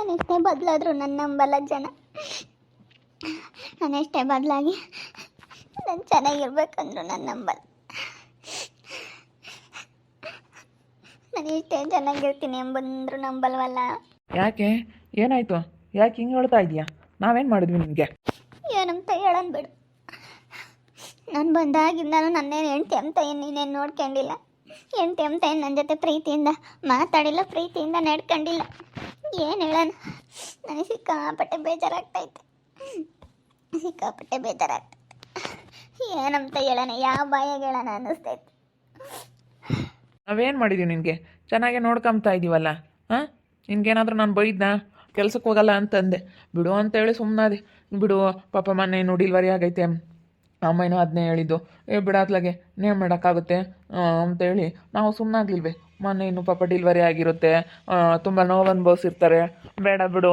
ನಾನೆಷ್ಟೇ ಬದಲಾದರೂ ನನ್ನ ನಂಬಲ್ಲ ಜನ. ನಾನೆಷ್ಟೇ ಬದಲಾಗಿ ನಾನು ಚೆನ್ನಾಗಿರ್ಬೇಕಂದ್ರು ನನ್ನ ನಂಬಲ್ಲ. ನಾನು ಇಷ್ಟೇ ಚೆನ್ನಾಗಿರ್ತೀನಿ ಎಂಬಂದ್ರು ನಂಬಲ್ವಲ್ಲ. ಯಾಕೆ ಏನಾಯಿತು? ಯಾಕೆ ಹಿಂಗೆ ಹೇಳ್ತಾ ಇದೀಯಾ? ನಾವೇನು ಮಾಡಿದ್ವಿ ನಿನಗೆ? ಏನಂತ ಹೇಳೋಣ ಬಿಡು. ನಾನು ಬಂದಾಗಿಂದನೂ ನನ್ನೇನು ಹೆಂಡ್ತಿ ಅಂತ ಏನು ನೀನೇನು ನೋಡ್ಕೊಂಡಿಲ್ಲ. ಹೆಂಡ್ತಿ ಅಂತ ಏನು ನನ್ನ ಜೊತೆ ಪ್ರೀತಿಯಿಂದ ಮಾತಾಡಿಲ್ಲ, ಪ್ರೀತಿಯಿಂದ ನಡ್ಕೊಂಡಿಲ್ಲ. ಏನು ಹೇಳೋಣ, ನನಗೆ ಸಿಕ್ಕಾಪಟ್ಟೆ ಬೇಜಾರಾಗ್ತೈತೆ, ಸಿಕ್ಕಾಪಟ್ಟೆ ಬೇಜಾರಾಗ್ತೈತೆ. ಏನಂತ ಹೇಳೋಣ, ಯಾವ ಬಾಯಾಗ ಹೇಳೋಣ ಅನ್ನಿಸ್ತೈತೆ. ನಾವೇನು ಮಾಡಿದ್ದೀವಿ ನಿನಗೆ? ಚೆನ್ನಾಗೇ ನೋಡ್ಕೊಂಬ್ತಾ ಇದ್ದೀವಲ್ಲ. ಹಾಂ, ನಿನ್ಗೇನಾದರೂ ನಾನು ಬೈದ್ನಾ? ಕೆಲ್ಸಕ್ಕೆ ಹೋಗಲ್ಲ ಅಂತಂದೆ, ಬಿಡು ಅಂತೇಳಿ ಸುಮ್ಮನಾದೆ. ಬಿಡು ಪಾಪ ಮೊನ್ನೆ ಡಿಲ್ವರಿ ಆಗೈತೆ, ಅಮ್ಮನೂ ಅದನ್ನೇ ಹೇಳಿದ್ದು. ಬಿಡಾತ್ಲಾಗೆ ನೇಮ್ ಮಾಡೋಕ್ಕಾಗುತ್ತೆ ಅಂತೇಳಿ ನಾವು ಸುಮ್ಮನಾಗ್ಲಿಲ್ವೇ. ಮೊನ್ನೆ ಇನ್ನು ಪಾಪ ಡಿಲ್ವರಿ ಆಗಿರುತ್ತೆ, ತುಂಬ ನೋವು ಅನುಭವಿಸಿರ್ತಾರೆ, ಬೇಡ ಬಿಡು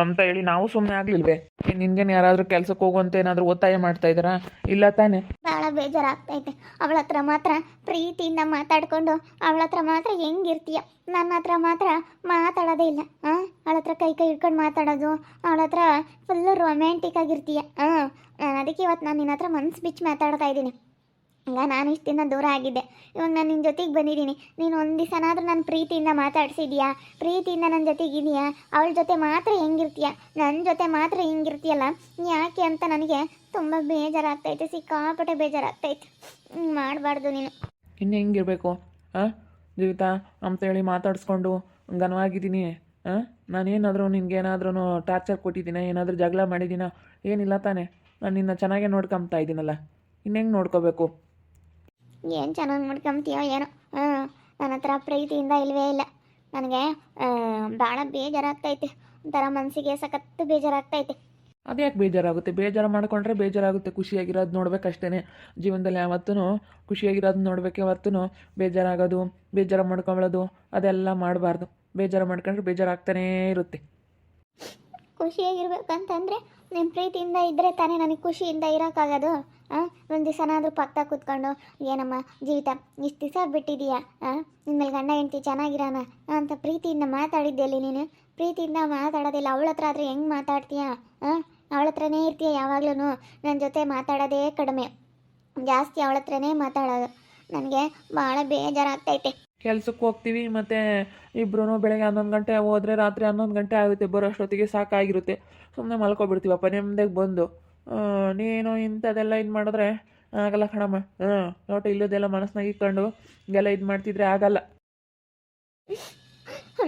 ಅಂತ ಹೇಳಿ ನಾವು ಸುಮ್ಮನೆ ಆಗಲಿಲ್ವೇ. ನಿನ್ಗೇನು ಯಾರಾದರೂ ಕೆಲ್ಸಕ್ಕೆ ಹೋಗುವಂತ ಏನಾದರೂ ಒತ್ತಾಯ ಮಾಡ್ತಾ ಇದ್ದಾರಾ? ಇಲ್ಲ ತಾನೇ? ಭಾಳ ಬೇಜಾರಾಗ್ತೈತೆ. ಅವಳ ಹತ್ರ ಮಾತ್ರ ಪ್ರೀತಿಯಿಂದ ಮಾತಾಡಿಕೊಂಡು ಅವಳ ಹತ್ರ ಮಾತ್ರ ಹೆಂಗಿರ್ತೀಯ, ನನ್ನ ಹತ್ರ ಮಾತ್ರ ಮಾತಾಡೋದೇ ಇಲ್ಲ. ಅವಳ ಹತ್ರ ಕೈ ಹಿಡ್ಕೊಂಡು ಮಾತಾಡೋದು, ಅವಳ ಹತ್ರ ಫುಲ್ಲು ರೊಮ್ಯಾಂಟಿಕ್ ಆಗಿರ್ತೀಯ. ನಾನು ಅದಕ್ಕೆ ಇವತ್ತು ನಾನು ನಿನ್ನ ಹತ್ರ ಮನ್ಸು ಬಿಚ್ಚಿ ಮಾತಾಡ್ತಾ ಇದ್ದೀನಿ. ಈಗ ನಾನು ಇಷ್ಟು ದಿನ ದೂರ ಆಗಿದ್ದೆ, ಇವಾಗ ನಾನು ನಿನ್ನ ಜೊತೆಗೆ ಬಂದಿದ್ದೀನಿ. ನೀನು ಒಂದು ದಿವಸನಾದರೂ ನನ್ನ ಪ್ರೀತಿಯಿಂದ ಮಾತಾಡ್ಸಿದ್ಯಾ, ಪ್ರೀತಿಯಿಂದ ನನ್ನ ಜೊತೆಗಿದೆಯಾ? ಅವಳ ಜೊತೆ ಮಾತ್ರ ಹೆಂಗಿರ್ತೀಯ, ನನ್ನ ಜೊತೆ ಮಾತ್ರ ಹಿಂಗಿರ್ತೀಯಲ್ಲ, ಯಾಕೆ ಅಂತ ನನಗೆ ತುಂಬ ಬೇಜಾರಾಗ್ತೈತೆ, ಸಿಕ್ಕಾಪಟ್ಟೆ ಬೇಜಾರಾಗ್ತೈತೆ. ಮಾಡಬಾರ್ದು ನೀನು. ಇನ್ನು ಹೆಂಗಿರಬೇಕು ಜೀವಿತಾ ಅಂತೇಳಿ ಮಾತಾಡಿಸ್ಕೊಂಡು ಘನವಾಗಿದ್ದೀನಿ. ನಾನೇನಾದರೂ ನಿನ್ಗೇನಾದ್ರೂ ಟಾರ್ಚರ್ ಕೊಟ್ಟಿದ್ದೀನ? ಏನಾದರೂ ಜಗಳ ಮಾಡಿದ್ದೀನ? ಏನಿಲ್ಲ ತಾನೇ? ನಾನು ನಿನ್ನ ಚೆನ್ನಾಗೇ ನೋಡ್ಕೊಂಬ್ತಾ ಇದ್ದೀನಲ್ಲ, ಇನ್ನು ಹೆಂಗೆ ನೋಡ್ಕೋಬೇಕು? ಏನು ಚೆನ್ನಾಗಿ ನೋಡ್ಕೊಂತೀಯೋ ಏನೋ. ನನ್ನ ಹತ್ರ ಪ್ರೀತಿಯಿಂದ ಇಲ್ಲವೇ ಇಲ್ಲ. ನನಗೆ ಭಾಳ ಬೇಜಾರಾಗ್ತೈತೆ, ಒಂಥರ ಮನಸ್ಸಿಗೆ ಸಖತ್ತು ಬೇಜಾರಾಗ್ತೈತೆ. ಅದ್ಯಾಕೆ ಬೇಜಾರಾಗುತ್ತೆ? ಬೇಜಾರು ಮಾಡ್ಕೊಂಡ್ರೆ ಬೇಜಾರಾಗುತ್ತೆ. ಖುಷಿಯಾಗಿರೋದು ನೋಡ್ಬೇಕಷ್ಟೇ ಜೀವನದಲ್ಲಿ. ಯಾವತ್ತೂ ಖುಷಿಯಾಗಿರೋದು ನೋಡ್ಬೇಕು, ಯಾವತ್ತೂ ಬೇಜಾರಾಗೋದು, ಬೇಜಾರು ಮಾಡ್ಕೊಳ್ಳೋದು ಅದೆಲ್ಲ ಮಾಡಬಾರ್ದು. ಬೇಜಾರು ಮಾಡ್ಕೊಂಡ್ರೆ ಬೇಜಾರಾಗ್ತಾನೇ ಇರುತ್ತೆ. ಖುಷಿಯಾಗಿರ್ಬೇಕಂತಂದರೆ ನಿಮ್ಮ ಪ್ರೀತಿಯಿಂದ ಇದ್ದರೆ ತಾನೇ ನನಗೆ ಖುಷಿಯಿಂದ ಇರೋಕ್ಕಾಗೋದು. ಒಂದು ದಿವಸನಾದರೂ ಪಕ್ಕ ಕೂತ್ಕೊಂಡು, ಏನಮ್ಮ ಜೀವಿತ ಇಷ್ಟು ದಿವಸ ಬಿಟ್ಟಿದೀಯಾ, ನಿಮ್ಮಲ್ಲಿ ಗಂಡ ಹೆಂಡ್ತಿ ಚೆನ್ನಾಗಿರೋಣ ಅಂತ ಪ್ರೀತಿಯಿಂದ ಮಾತಾಡಿದ್ದೆಲ್ಲಿ ನೀನು? ಪ್ರೀತಿಯಿಂದ ಮಾತಾಡೋದಿಲ್ಲ. ಅವಳ ಹತ್ರ ಆದರೆ ಹೆಂಗೆ ಮಾತಾಡ್ತೀಯ? ಅವಳ ಹತ್ರನೇ ಇರ್ತೀಯ ಯಾವಾಗ್ಲೂ. ನನ್ನ ಜೊತೆ ಮಾತಾಡೋದೇ ಕಡಿಮೆ, ಜಾಸ್ತಿ ಅವಳ ಹತ್ರನೇ ಮಾತಾಡೋದು. ನನಗೆ ಭಾಳ ಬೇಜಾರಾಗ್ತೈತೆ. ಕೆಲ್ಸಕ್ಕೆ ಹೋಗ್ತೀವಿ, ಮತ್ತು ಇಬ್ಬರೂ ಬೆಳಗ್ಗೆ 11 ಗಂಟೆ ಹೋದರೆ ರಾತ್ರಿ 11 ಗಂಟೆ ಆಗುತ್ತೆ. ಬರೋಷ್ಟೊತ್ತಿಗೆ ಸಾಕಾಗಿರುತ್ತೆ. ಸುಮ್ಮನೆ ಮಲ್ಕೊಬಿಡ್ತೀವಪ್ಪ ನೆಮ್ಮದಿಗೆ ಬಂದು. ನೀನು ಇಂಥದ್ದೆಲ್ಲ ಇದು ಮಾಡಿದ್ರೆ ಆಗಲ್ಲ ಕಣಮ್ಮ. ನೋಟ ಇಲ್ಲದೆಲ್ಲ ಮನಸ್ಸಿನಾಗ ಇಟ್ಕೊಂಡು ಹಿಂಗೆಲ್ಲ ಇದು ಮಾಡ್ತಿದ್ರೆ ಆಗಲ್ಲ.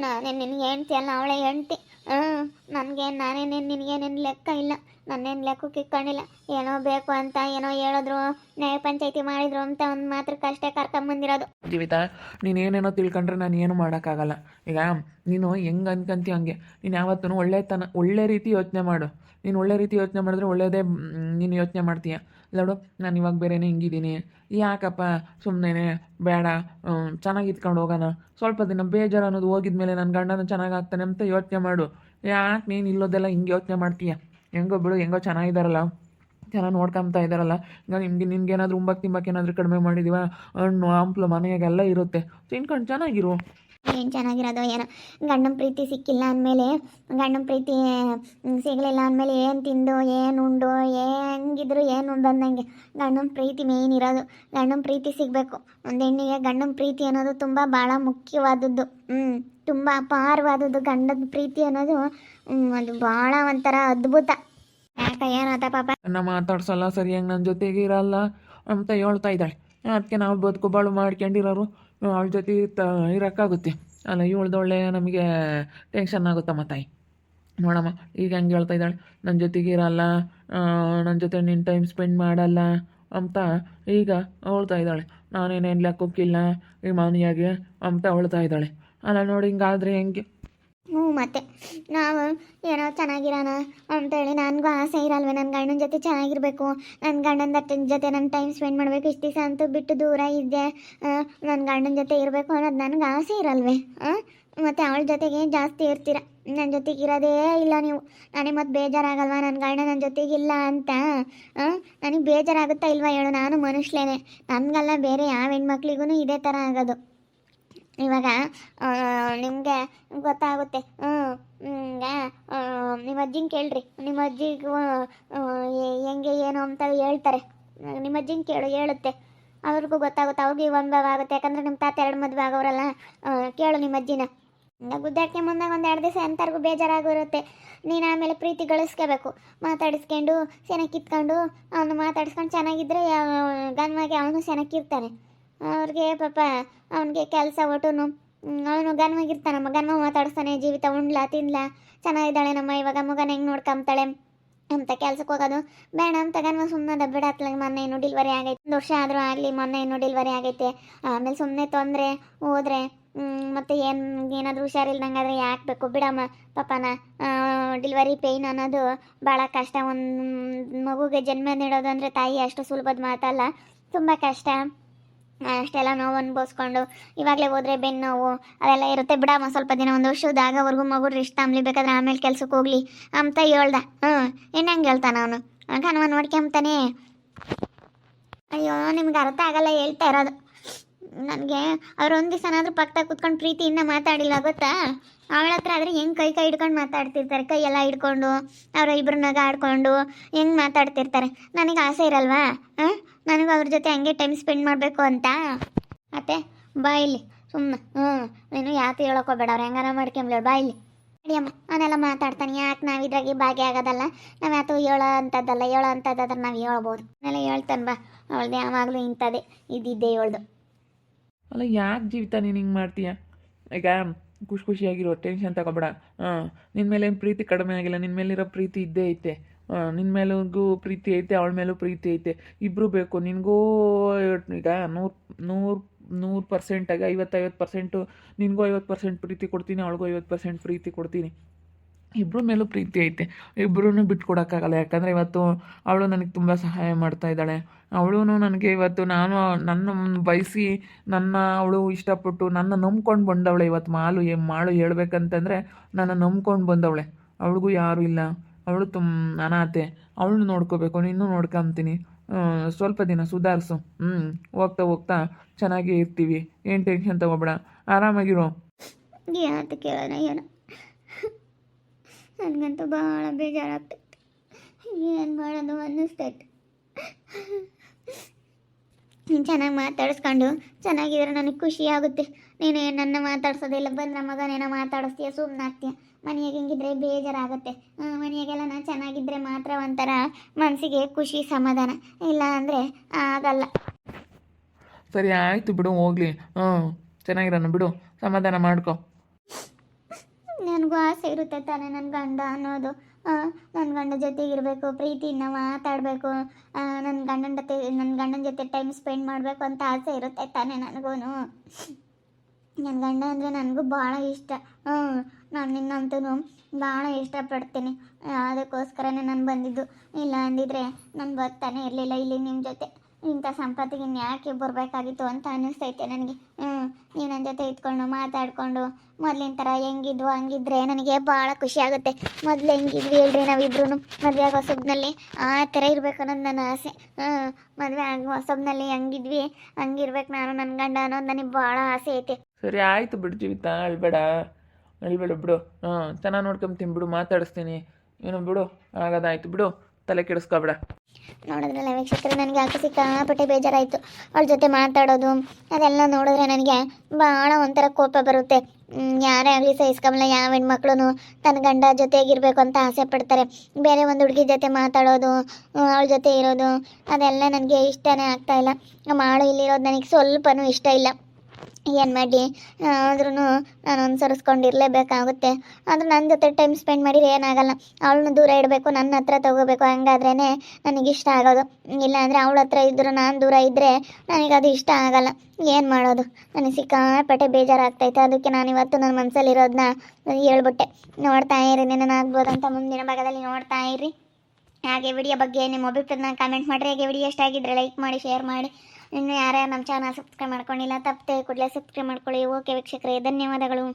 ನಾನೇ ನಿನಗೆ ಹೆಂಡ್ತಿ ಅಲ್ಲ, ಅವಳೇ ಹೆಂಡ್ತಿ. ನಾನೇನೇನು ನಿನಗೇನೇನು ಲೆಕ್ಕ ಇಲ್ಲ, ನನ್ನೇನು ಲೆಕ್ಕಕ್ಕೆ ಇಟ್ಕೊಂಡಿಲ್ಲ. ಏನೋ ಬೇಕು ಅಂತ ಏನೋ ಹೇಳಿದ್ರು, ನ್ಯಾಯ ಪಂಚಾಯತಿ ಮಾಡಿದ್ರು ಅಂತ ಒಂದು ಮಾತ್ರಕ್ಕಷ್ಟೇ ಕರ್ಕೊಂಬಂದಿರೋದು. ಜೀವಿತಾ, ನೀನೇನೇನೋ ತಿಳ್ಕೊಂಡ್ರೆ ನಾನು ಏನು ಮಾಡೋಕ್ಕಾಗಲ್ಲ. ಈಗ ನೀನು ಹೆಂಗೆ ಅನ್ಕೊಂತೀಯ ಹಂಗೆ. ನೀನು ಯಾವತ್ತೂ ಒಳ್ಳೆ ರೀತಿ ಯೋಚನೆ ಮಾಡು. ನೀನು ಒಳ್ಳೆ ರೀತಿ ಯೋಚನೆ ಮಾಡಿದ್ರೆ ಒಳ್ಳೆಯದೇ ನೀನು ಯೋಚನೆ ಮಾಡ್ತೀಯ. ನೋಡು, ನಾನು ಇವಾಗ ಬೇರೆನೇ ಹಿಂಗಿದ್ದೀನಿ, ಯಾಕಪ್ಪ ಸುಮ್ಮನೆ ಬೇಡ, ಚೆನ್ನಾಗಿ ಇದ್ಕೊಂಡು ಹೋಗೋಣ. ಸ್ವಲ್ಪ ದಿನ ಬೇಜಾರು ಅನ್ನೋದು ಹೋಗಿದ್ಮೇಲೆ ನನ್ನ ಗಂಡನ ಚೆನ್ನಾಗಾಗ್ತಾನೆ ಅಂತ ಯೋಚನೆ ಮಾಡು. ಯಾಕೆ ನೀನು ಇಲ್ಲೋದೆಲ್ಲ ಹಿಂಗೆ ಯೋಚನೆ ಮಾಡ್ತೀಯ? ಹೆಂಗೋ ಬಿಡು, ಹೆಂಗೋ ಚೆನ್ನಾಗಿದ್ದಾರಲ್ಲ, ಚೆನ್ನಾಗಿ ನೋಡ್ಕೊಂಬ್ತಾ ಇದ್ದಾರಲ್ಲ. ಈಗ ನಿನ್ಗೇನಾದರೂ ಉಂಬಕ್ಕೆ ಏನಾದರೂ ಕಡಿಮೆ ಮಾಡಿದೀವ? ಹಣ್ಣು ಹಂಪ್ಲು ಮನೆಯಾಗೆಲ್ಲ ಇರುತ್ತೆ, ತಿನ್ಕೊಂಡು ಚೆನ್ನಾಗಿರು. ಏನು ಚೆನ್ನಾಗಿರೋದು ಏನೋ. ಗಂಡನ ಪ್ರೀತಿ ಸಿಕ್ಕಿಲ್ಲ ಅಂದಮೇಲೆ, ಗಂಡನ ಪ್ರೀತಿ ಸಿಗಲಿಲ್ಲ ಅಂದಮೇಲೆ ಏನು ತಿಂದು ಏನು ಉಂಡು ಹೆಂಗಿದ್ರು ಏನು ಬಂದಂಗೆ. ಗಂಡನ ಪ್ರೀತಿ ಮೇಯ್ನ್ ಇರೋದು. ಗಂಡನ ಪ್ರೀತಿ ಸಿಗಬೇಕು. ಒಂದು ಹೆಣ್ಣಿಗೆ ಗಂಡನ ಪ್ರೀತಿ ಅನ್ನೋದು ತುಂಬ ಭಾಳ ಮುಖ್ಯವಾದದ್ದು. ತುಂಬ ಅಪಾರವಾದದ್ದು ಗಂಡನ ಪ್ರೀತಿ ಅನ್ನೋದು. ಅದು ಭಾಳ ಒಂಥರ ಅದ್ಭುತ. ಯಾಕ ಏನಾತ ಪಾಪ? ನನ್ನ ಮಾತಾಡ್ಸಲ್ಲ, ಸರಿಯಾಗಿ ನನ್ನ ಜೊತೆಗೆ ಇರಲ್ಲ ಅಂತ ಹೇಳ್ತಾ ಇದ್ದಾಳೆ. ಅದಕ್ಕೆ ನಾವು ಬದುಕು ಬಾಳು ಮಾಡ್ಕೊಂಡಿರೋರು ಅವಳ ಜೊತೆ ಇರೋಕ್ಕಾಗುತ್ತೆ ಅಲ್ಲ? ಇವಳ್ದೊಳ್ಳೆ ನಮಗೆ ಟೆನ್ಷನ್ ಆಗುತ್ತಮ್ಮ ತಾಯಿ. ನೋಡಮ್ಮ ಈಗ ಹೆಂಗೆ ಹೇಳ್ತಾ ಇದ್ದಾಳೆ, ನನ್ನ ಜೊತೆಗೆ ಇರಲ್ಲ, ನನ್ನ ಜೊತೆ ನೀನು ಟೈಮ್ ಸ್ಪೆಂಡ್ ಮಾಡಲ್ಲ ಅಂತ ಈಗ ಹೇಳ್ತಾ ಇದ್ದಾಳೆ. ನಾನೇನೇನು ಲೆಕ್ಕಕ್ಕಿಲ್ಲ ಈ ಮನೆಯಾಗೆ ಅಂತ ಹೇಳ್ತಾ ಇದ್ದಾಳೆ. ಅಲ್ಲ ನೋಡಿ, ಹಿಂಗಾದ್ರೆ ಹೆಂಗೆ? ಮತ್ತೆ ನಾವು ಏನೋ ಚೆನ್ನಾಗಿರೋಣ ಅಂತೇಳಿ ನನಗೂ ಆಸೆ ಇರಲ್ವೇ? ನನ್ನ ಗಂಡನ ಜೊತೆ ಚೆನ್ನಾಗಿರಬೇಕು, ನನ್ನ ಗಂಡನ ಜೊತೆ ನಾನು ಟೈಮ್ ಸ್ಪೆಂಡ್ ಮಾಡಬೇಕು. ಇಷ್ಟು ದಿವಸ ಅಂತೂ ಬಿಟ್ಟು ದೂರ ಇದ್ದೆ, ನನ್ನ ಗಂಡನ ಜೊತೆ ಇರಬೇಕು ಅನ್ನೋದು ನನಗೆ ಆಸೆ ಇರಲ್ವೇ? ಮತ್ತು ಅವಳ ಜೊತೆಗೆ ಜಾಸ್ತಿ ಇರ್ತೀರ, ನನ್ನ ಜೊತೆಗೆ ಇರೋದೇ ಇಲ್ಲ ನೀವು. ನನಗೆ ಮತ್ತೆ ಬೇಜಾರಾಗಲ್ವಾ ನನ್ನ ಗಂಡ ನನ್ನ ಜೊತೆಗಿಲ್ಲ ಅಂತ? ನನಗೆ ಬೇಜಾರಾಗುತ್ತಾ ಇಲ್ವಾ ಹೇಳು? ನಾನು ಮನುಷ್ಯಲೇನೆ, ನನಗಲ್ಲ ಬೇರೆ ಯಾವ ಹೆಣ್ಮಕ್ಳಿಗೂ ಇದೇ ಥರ ಆಗೋದು. ಇವಾಗ ನಿಮಗೆ ಗೊತ್ತಾಗುತ್ತೆ. ಈಗ ನಿಮ್ಮ ಅಜ್ಜಿನ ಕೇಳ್ರಿ, ನಿಮ್ಮ ಅಜ್ಜಿಗೂ ಹೆಂಗೆ ಏನು ಅಂತ ಹೇಳ್ತಾರೆ. ನಿಮ್ಮ ಅಜ್ಜಿನ ಕೇಳು, ಹೇಳುತ್ತೆ, ಅವ್ರಿಗೂ ಗೊತ್ತಾಗುತ್ತೆ, ಅವ್ರಿಗೂ ಅನುಭವ ಆಗುತ್ತೆ. ಯಾಕಂದರೆ ನಿಮ್ಮ ತಾತ 2 ಮದುವೆ ಆಗೋರಲ್ಲ. ಕೇಳು ನಿಮ್ಮ ಅಜ್ಜಿನ. ಗುದ್ದಾಡ್ಕೆ ಮುಂದಾಗ ಒಂದು 2 ದಿವಸ ಎಂಥವ್ರಿಗೂ ಬೇಜಾರಾಗಿರುತ್ತೆ. ನೀನು ಆಮೇಲೆ ಪ್ರೀತಿ ಗಳಿಸ್ಕೋಬೇಕು, ಮಾತಾಡಿಸ್ಕೊಂಡು ಸೆನಕ್ಕೆ ಕಿತ್ಕೊಂಡು ಅವನು ಮಾತಾಡಿಸ್ಕೊಂಡು ಚೆನ್ನಾಗಿದ್ದರೆ ಗನ್ವಾಗಿ ಅವನು ಸೆನಕ್ಕಿರ್ತಾನೆ. ಅವ್ರಿಗೆ ಪಾಪ ಅವನಿಗೆ ಕೆಲಸ ಒಟ್ಟುನು ಅವನು ಗನ್ವಾಗಿರ್ತಾನಮ್ಮ, ಗನ್ಮ ಮಾತಾಡಿಸ್ತಾನೆ. ಜೀವಿತ ಉಣ್ಲಾ ತಿನ್ಲಾ, ಚೆನ್ನಾಗಿದ್ದಾಳೆ ನಮ್ಮ ಇವಾಗ ಮಗನ ಹೆಂಗೆ ನೋಡ್ಕೊಂತಾಳೆ ಅಂತ ಕೆಲ್ಸಕ್ಕೆ ಹೋಗೋದು ಬೇಡ ಅಂತ ಗನ್ಮ ಸುಮ್ಮನೆ ಬಿಡತ್ಲಾಗ. ಮೊನ್ನೆ ಇನ್ನೂ ಡಿಲ್ವರಿ ಆಗೈತೆ, 1 ವರ್ಷ ಆದರೂ ಆಗಲಿ, ಮೊನ್ನೆ ಇನ್ನೂ ಡಿಲ್ವರಿ ಆಗೈತೆ. ಆಮೇಲೆ ಸುಮ್ಮನೆ ತೊಂದರೆ ಹೋದರೆ ಮತ್ತು ಏನಾದರೂ ಹುಷಾರಿಲ್ದಂಗಾದ್ರೆ ಯಾಕೆ ಬೇಕು ಬಿಡಮ್ಮ ಪಾಪನ. ಡಿಲ್ವರಿ ಪೇಯ್ನ್ ಅನ್ನೋದು ಭಾಳ ಕಷ್ಟ. ಒಂದು ಮಗುಗೆ ಜನ್ಮ ನೀಡೋದು ಅಂದರೆ ತಾಯಿ ಅಷ್ಟು ಸುಲಭದ ಮಾತಲ್ಲ, ತುಂಬ ಕಷ್ಟ. ಅಷ್ಟೆಲ್ಲ ನೋವು ಅನ್ಭವಿಸ್ಕೊಂಡು ಇವಾಗಲೇ ಹೋದರೆ ಬೆನ್ನು ನೋವು ಅದೆಲ್ಲ ಇರುತ್ತೆ. ಬಿಡಮ್ಮ ಸ್ವಲ್ಪ ದಿನ, 1 ವರ್ಷದ ಆಗೋವರೆಗೂ ಮಗು ರೆಸ್ಟ್ ತಮ್ಮಲಿ, ಬೇಕಾದ್ರೆ ಆಮೇಲೆ ಕೆಲ್ಸಕ್ಕೆ ಹೋಗ್ಲಿ ಅಂತ ಹೇಳ್ದ. ಹೆಂಗೆ ಹೇಳ್ತಾನ ಅವನು, ಕನ್ವ ನೋಡ್ಕೊಂತಾನೆ. ಅಯ್ಯೋ ನಿಮ್ಗೆ ಅರ್ಥ ಆಗಲ್ಲ ಹೇಳ್ತಾ ಇರೋದು. ನನಗೆ ಅವ್ರು 1 ದಿವಸನಾದ್ರೂ ಪಕ್ಕದಾಗ ಕೂತ್ಕೊಂಡು ಪ್ರೀತಿಯಿಂದ ಮಾತಾಡಿಲ್ಲ ಗೊತ್ತಾ. ಅವಳ ಹತ್ರ ಆದರೆ ಹೆಂಗೆ ಕೈ ಹಿಡ್ಕೊಂಡು ಮಾತಾಡ್ತಿರ್ತಾರೆ, ಕೈಯೆಲ್ಲ ಹಿಡ್ಕೊಂಡು ಅವರ ಇಬ್ಬರು ನಗ ಆಡ್ಕೊಂಡು ಹೆಂಗೆ ಮಾತಾಡ್ತಿರ್ತಾರೆ. ನನಗೆ ಆಸೆ ಇರಲ್ವಾ ನನಗೂ ಅವ್ರ ಜೊತೆ ಹಂಗೆ ಟೈಮ್ ಸ್ಪೆಂಡ್ ಮಾಡಬೇಕು ಅಂತ. ಅತ್ತೆ ಬಾ ಇಲ್ಲಿ ಸುಮ್ಮನೆ. ನೀನು ಯಾಕೆ ಹೇಳೋಕೋಬೇಡ, ಅವ್ರು ಹೆಂಗಾರ ಮಾಡ್ಕೊಂಬ್ಲೇಳು, ಬಾ ಇಲ್ಲಿ. ಅಡಿಯಮ್ಮ ಅವನ್ನೆಲ್ಲ ಮಾತಾಡ್ತಾನೆ, ಯಾಕೆ ನಾವು ಇದ್ರಾಗೆ ಭಾಗಿಯಾಗೋದಲ್ಲ, ನಾವು ಯಾತು ಹೇಳೋ ಅಂಥದ್ದಾದ್ರೆ ನಾವು ಹೇಳ್ಬೋದು. ಅವನ್ನೆಲ್ಲ ಹೇಳ್ತಾನೆ ಬಾ. ಅವಳದೇ ಯಾವಾಗಲೂ ಇಂಥದ್ದೇ ಇದ್ದಿದ್ದೆ ಹೇಳ್ದು. ಅಲ್ಲ ಯಾಕೆ ಜೀವಿತ ನೀನು ಹಿಂಗೆ ಮಾಡ್ತೀಯ? ಈಗ ಖುಷಿಯಾಗಿರೋ, ಟೆನ್ಷನ್ ತಗೋಬೇಡ. ನಿನ್ನ ಮೇಲೆ ಏನು ಪ್ರೀತಿ ಕಡಿಮೆ ಆಗಿಲ್ಲ, ನಿನ್ನ ಮೇಲಿರೋ ಪ್ರೀತಿ ಇದ್ದೇ ಐತೆ. ನಿನ್ನ ಮೇಲೂ ಪ್ರೀತಿ ಐತೆ, ಅವಳ ಮೇಲೂ ಪ್ರೀತಿ ಐತೆ, ಇಬ್ಬರು ಬೇಕು. ನಿನಗೂ ಈಗ 100% 50% ನಿನಗೂ 50% ಪ್ರೀತಿ ಕೊಡ್ತೀನಿ, ಅವಳಿಗೂ 50% ಪ್ರೀತಿ ಕೊಡ್ತೀನಿ. ಇಬ್ಬರ ಮೇಲೂ ಪ್ರೀತಿ ಐತೆ, ಇಬ್ಬರೂ ಬಿಟ್ಕೊಡೋಕ್ಕಾಗಲ್ಲ. ಯಾಕಂದರೆ ಇವತ್ತು ಅವಳು ನನಗೆ ತುಂಬ ಸಹಾಯ ಮಾಡ್ತಾ ಇದ್ದಾಳೆ. ಅವಳು ನನಗೆ ಇವತ್ತು ನನ್ನ ಬಯಸಿ ಅವಳು ಇಷ್ಟಪಟ್ಟು ನನ್ನ ನಂಬ್ಕೊಂಡು ಬಂದವಳೆ. ಇವತ್ತು ಮಾಳು ಹೇಳ್ಬೇಕಂತಂದರೆ ನನ್ನ ನಂಬ್ಕೊಂಡು ಬಂದವಳೆ. ಅವಳಿಗೂ ಯಾರೂ ಇಲ್ಲ, ಅವಳು ಅನಾಥೆ. ಅವಳು ನೋಡ್ಕೋಬೇಕು, ನೀನು ನೋಡ್ಕೊಂತೀನಿ. ಸ್ವಲ್ಪ ದಿನ ಸುಧಾರಿಸು. ಹೋಗ್ತಾ ಹೋಗ್ತಾ ಚೆನ್ನಾಗೇ ಇರ್ತೀವಿ, ಏನು ಟೆನ್ಷನ್ ತಗೋಬೇಡ, ಆರಾಮಾಗಿರೋ. ಏನಂತ ಕೇಳೋಣ ಏನೋ, ನನಗಂತೂ ಭಾಳ ಬೇಜಾರಾಗ್ತೈತೆ. ಏನು ಮಾಡೋದು ಅನ್ನಿಸ್ತೈತೆ. ನೀನು ಚೆನ್ನಾಗಿ ಮಾತಾಡಿಸ್ಕೊಂಡು ಚೆನ್ನಾಗಿದ್ರೆ ನನಗೆ ಖುಷಿ ಆಗುತ್ತೆ. ನೀನು ನನ್ನ ಮಾತಾಡ್ಸೋದಿಲ್ಲ, ಬಂದ್ರೆ ಮಗನೇನೋ ಮಾತಾಡಿಸ್ತೀಯ, ಸುಮ್ಮನೆ ಆಗ್ತೀಯ. ಮನೆಯಾಗ ಹಿಂಗಿದ್ರೆ ಬೇಜಾರಾಗುತ್ತೆ. ಮನೆಯಾಗೆಲ್ಲ ನಾನು ಚೆನ್ನಾಗಿದ್ದರೆ ಮಾತ್ರ ಒಂಥರ ಮನಸ್ಸಿಗೆ ಖುಷಿ ಸಮಾಧಾನ, ಇಲ್ಲ ಅಂದರೆ ಆಗಲ್ಲ. ಸರಿ ಆಯಿತು ಬಿಡು, ಹೋಗ್ಲಿ. ಚೆನ್ನಾಗಿರೋಣ ಬಿಡು, ಸಮಾಧಾನ ಮಾಡ್ಕೊ. ನನಗೂ ಆಸೆ ಇರುತ್ತೆ ತಾನೇ ನನ್ನ ಗಂಡ ಅನ್ನೋದು. ನನ್ನ ಗಂಡ ಜೊತೆಗಿರಬೇಕು, ಪ್ರೀತಿಯಿಂದ ಮಾತಾಡಬೇಕು, ನನ್ನ ಗಂಡನ ಜೊತೆ ಟೈಮ್ ಸ್ಪೆಂಡ್ ಮಾಡಬೇಕು ಅಂತ ಆಸೆ ಇರುತ್ತೆ ತಾನೇ ನನಗೂ. ನನ್ನ ಗಂಡ ಅಂದರೆ ನನಗೂ ಭಾಳ ಇಷ್ಟ. ನಾನು ನಿನ್ನಂತೂ ಭಾಳ ಇಷ್ಟಪಡ್ತೀನಿ. ಅದಕ್ಕೋಸ್ಕರನೇ ನಾನು ಬಂದಿದ್ದು. ಇಲ್ಲ ಅಂದಿದ್ರೆ ನಾನು ಬರ್ತಾನೆ ಇರಲಿಲ್ಲ ಇಲ್ಲಿ ನಿಮ್ಮ ಜೊತೆ. ಇಂಥ ಸಂಪತ್ತಿಗೆ ಯಾಕೆ ಬರಬೇಕಾಗಿತ್ತು ಅಂತ ಅನ್ನಿಸ್ತೈತೆ ನನಗೆ. ನೀವು ನನ್ನ ಜೊತೆ ಇದ್ಕೊಂಡು ಮಾತಾಡಿಕೊಂಡು ಮೊದಲಿನ ಥರ ಹೆಂಗಿದ್ವು ಹಂಗಿದ್ರೆ ನನಗೆ ಭಾಳ ಖುಷಿ ಆಗುತ್ತೆ. ಮೊದಲು ಹೆಂಗಿದ್ವಿ ಹೇಳ್ರಿ ನಾವಿಬ್ರು ಮದುವೆ ಆಗೋ ಹೊಸಬ್ನಲ್ಲಿ, ಆ ಥರ ಇರಬೇಕು ಅನ್ನೋದು ನನ್ನ ಆಸೆ. ಮದುವೆ ಆಗೋ ಹೊಸಬ್ನಲ್ಲಿ ಹೆಂಗಿದ್ವಿ ಹಂಗಿರ್ಬೇಕು ನಾನು, ನನ್ನ ಗಂಡ ಅನ್ನೋದು ನನಗೆ ಭಾಳ ಆಸೆ ಐತೆ. ಸರಿ ಆಯಿತು ಬಿಡು ಜೀವಿತ, ಅಳ್ಬೇಡ ಬಿಡು. ಚೆನ್ನಾಗಿ ನೋಡ್ಕೊಂತೀನಿ ಬಿಡು, ಮಾತಾಡಿಸ್ತೀನಿ. ಏನು ಬಿಡು, ಆಗೋದಾಯ್ತು ಬಿಡು, ತಲೆ ಕೆಡಿಸ್ಕೊಬೇಡ. ನೋಡಿದ್ರಲ್ಲ ವೀಕ್ಷಕರು, ನನಗೆ ಯಾಕೆ ಸಿಕ್ಕಾಪಟ್ಟೆ ಬೇಜಾರಾಯಿತು. ಅವಳ ಜೊತೆ ಮಾತಾಡೋದು ಅದೆಲ್ಲ ನೋಡಿದ್ರೆ ನನಗೆ ಭಾಳ ಒಂಥರ ಕೋಪ ಬರುತ್ತೆ. ಯಾರೇ ಆಗಲಿ ಸಹಿಸ್ಕೊಂಬಲ್ಲ. ಯಾವ ಹೆಣ್ಮಕ್ಳು ತನ್ನ ಗಂಡ ಜೊತೆಗಿರಬೇಕು ಅಂತ ಆಸೆ ಪಡ್ತಾರೆ. ಬೇರೆ ಒಂದು ಹುಡುಗಿ ಜೊತೆ ಮಾತಾಡೋದು, ಅವಳ ಜೊತೆ ಇರೋದು ಅದೆಲ್ಲ ನನಗೆ ಇಷ್ಟನೇ ಆಗ್ತಾಯಿಲ್ಲ. ಮಾಳು ಇಲ್ಲಿರೋದು ನನಗೆ ಸ್ವಲ್ಪನೂ ಇಷ್ಟ ಇಲ್ಲ. ಏನು ಮಾಡಿ ಆದ್ರೂ ನಾನು ಅನುಸರಿಸ್ಕೊಂಡಿರಲೇಬೇಕಾಗುತ್ತೆ. ಆದರೂ ನನ್ನ ಜೊತೆ ಟೈಮ್ ಸ್ಪೆಂಡ್ ಮಾಡಿದ್ರೆ ಏನಾಗಲ್ಲ. ಅವಳನ್ನ ದೂರ ಇಡಬೇಕು, ನನ್ನ ಹತ್ರ ತೊಗೋಬೇಕು, ಹಂಗಾದ್ರೇ ನನಗಿಷ್ಟ ಆಗೋದು. ಇಲ್ಲಾಂದರೆ ಅವಳ ಹತ್ರ ಇದ್ದರೂ ನಾನು ದೂರ ಇದ್ದರೆ ನನಗದು ಇಷ್ಟ ಆಗಲ್ಲ. ಏನು ಮಾಡೋದು, ನನಗೆ ಸಿಕ್ಕಾಪಟ್ಟೆ ಬೇಜಾರಾಗ್ತೈತೆ. ಅದಕ್ಕೆ ನಾನು ಇವತ್ತು ನನ್ನ ಮನಸ್ಸಲ್ಲಿರೋದನ್ನ ಹೇಳ್ಬಿಟ್ಟೆ. ನೋಡ್ತಾ ಇರಿ, ನನ್ನ ಆಗ್ಬೋದಂತ ಮುಂದಿನ ಭಾಗದಲ್ಲಿ ನೋಡ್ತಾ ಇರಿ. ಹಾಗೆ ವಿಡಿಯೋ ಬಗ್ಗೆ ನಿಮ್ಮ ಅಭಿಪ್ರಾಯನ ಕಾಮೆಂಟ್ ಮಾಡಿರಿ. ಹಾಗೆ ವಿಡಿಯೋ ಇಷ್ಟ ಆಗಿದ್ದರೆ ಲೈಕ್ ಮಾಡಿ, ಶೇರ್ ಮಾಡಿ. ಇನ್ನು ಯಾರ್ಯಾರು ನಮ್ಮ ಚಾನಲ್ ಸಬ್ಸ್ಕ್ರೈಬ್ ಮಾಡ್ಕೊಂಡಿಲ್ಲ ತಪ್ಪದೆ ಕೂಡಲೇ ಸಬ್ಸ್ಕ್ರೈಬ್ ಮಾಡ್ಕೊಳ್ಳಿ. ಓಕೆ ವೀಕ್ಷಕರೇ, ಧನ್ಯವಾದಗಳು.